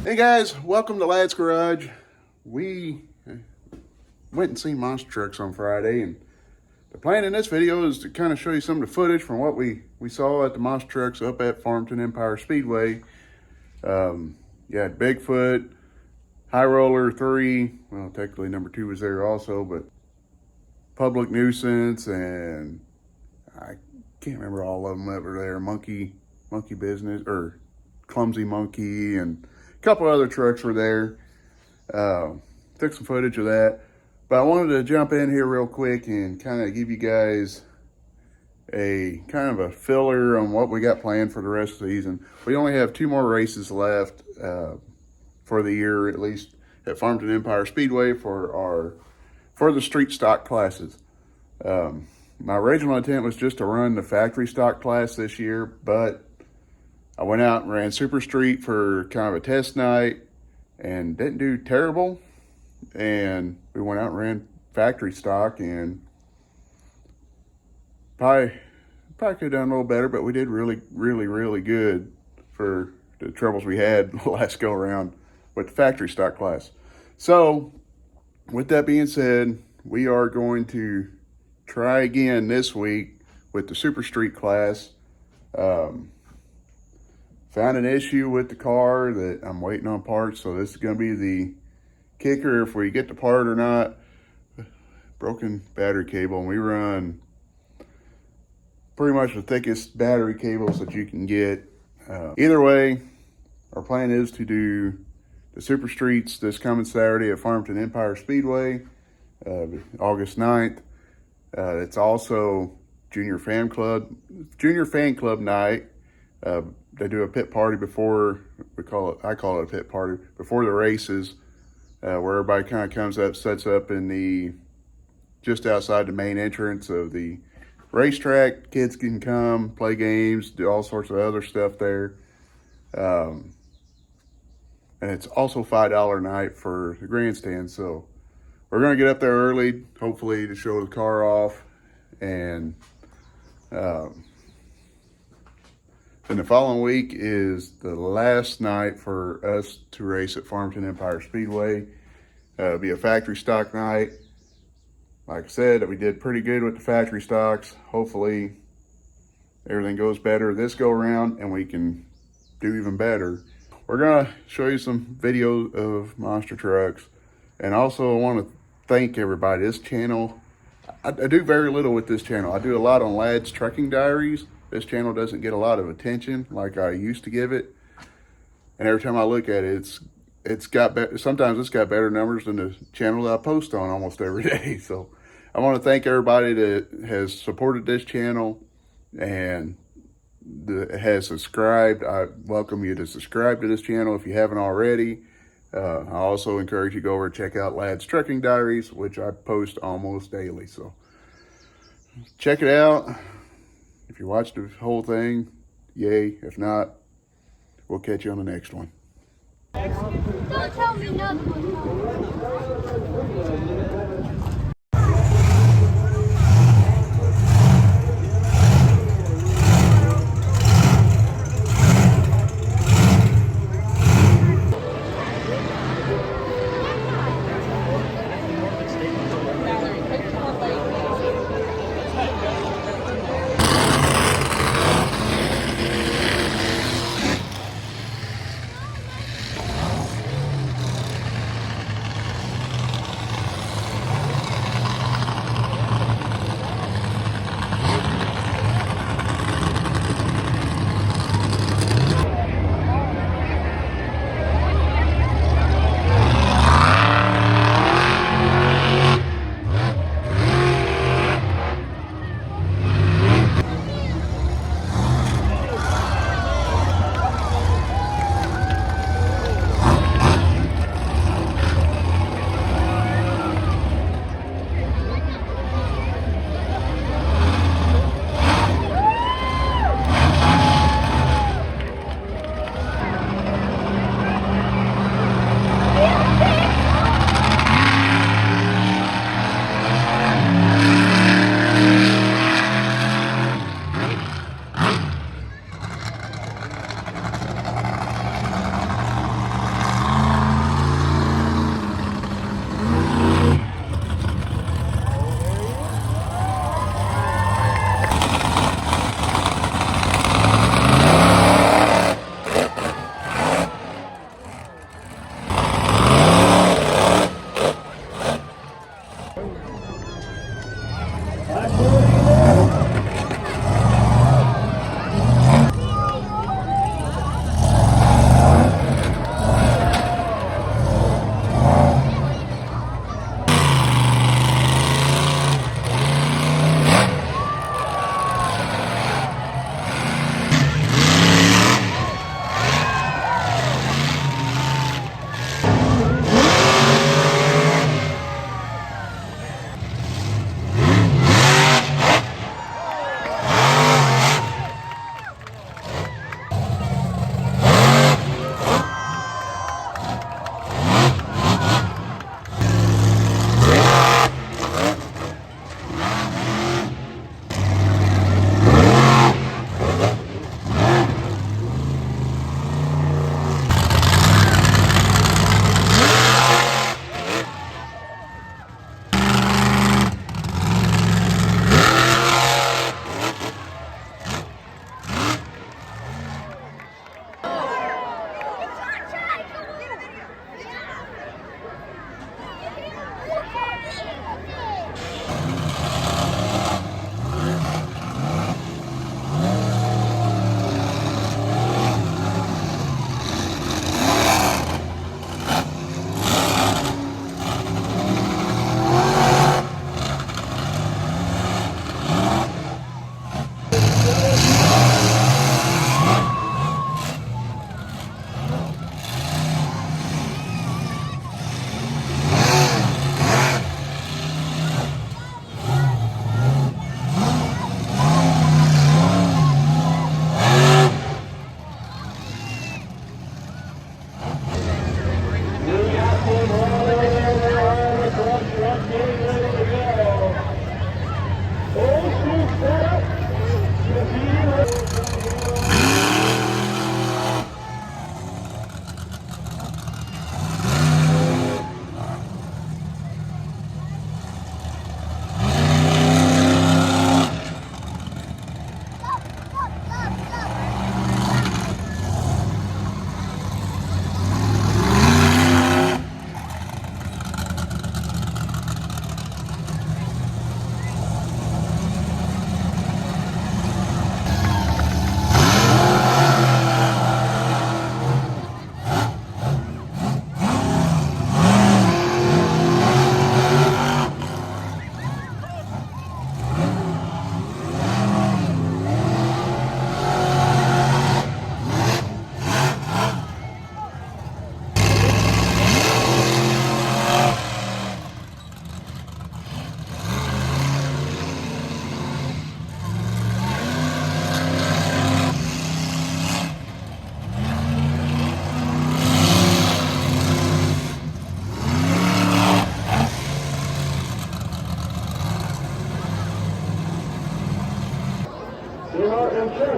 Hey guys, welcome to Lad's Garage. We went and seen monster trucks on Friday, and the plan in this video is to kind of show you some of the footage from what we saw at the monster trucks up at Farmington Empire Speedway. You had Bigfoot, High Roller 3, well technically number 2 was there also, but Public Nuisance, and I can't remember all of them that were there. Monkey Business, or Clumsy Monkey, and a couple other trucks were there. Took some footage of that. But I wanted to jump in here real quick and kind of give you guys a kind of a filler on what we got planned for the rest of the season. We only have 2 more races left for the year, at least at Farmington Empire Speedway for the street stock classes. My original intent was just to run the factory stock class this year, but I went out and ran Super Street for kind of a test night and didn't do terrible. And we went out and ran factory stock and probably could have done a little better, but we did really good for the troubles we had the last go around with the factory stock class. So with that being said, we are going to try again this week with the Super Street class. Found an issue with the car that I'm waiting on parts, so this is going to be the kicker if we get the part or not. Broken battery cable, and we run pretty much the thickest battery cables that you can get. Either way, our plan is to do the Super Streets this coming Saturday at Farmington Empire Speedway, August 9th. It's also Junior Fan Club night. They do a pit party before, I call it a pit party, before the races, where everybody kind of comes up, sets up in just outside the main entrance of the racetrack. Kids can come, play games, do all sorts of other stuff there. And it's also $5 night for the grandstand. So we're going to get up there early, hopefully to show the car off. And then the following week is the last night for us to race at Farmington Empire Speedway. It'll be a factory stock night. Like I said, we did pretty good with the factory stocks. Hopefully everything goes better this go around and we can do even better. We're gonna show you some video of monster trucks. And also I want to thank everybody. This channel, I do very little with this channel. I do a lot on Lad's Trucking Diaries. This channel doesn't get a lot of attention like I used to give it. And every time I look at it, sometimes it's got better numbers than the channel that I post on almost every day. So I want to thank everybody that has supported this channel and that has subscribed. I welcome you to subscribe to this channel if you haven't already. I also encourage you to go over and check out Lad's Trucking Diaries, which I post almost daily. So check it out. If you watched the whole thing, yay. If not, we'll catch you on the next one. Don't tell me nothing.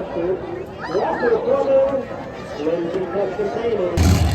Monster. We're off to the corner. Lindsay Custom Painting.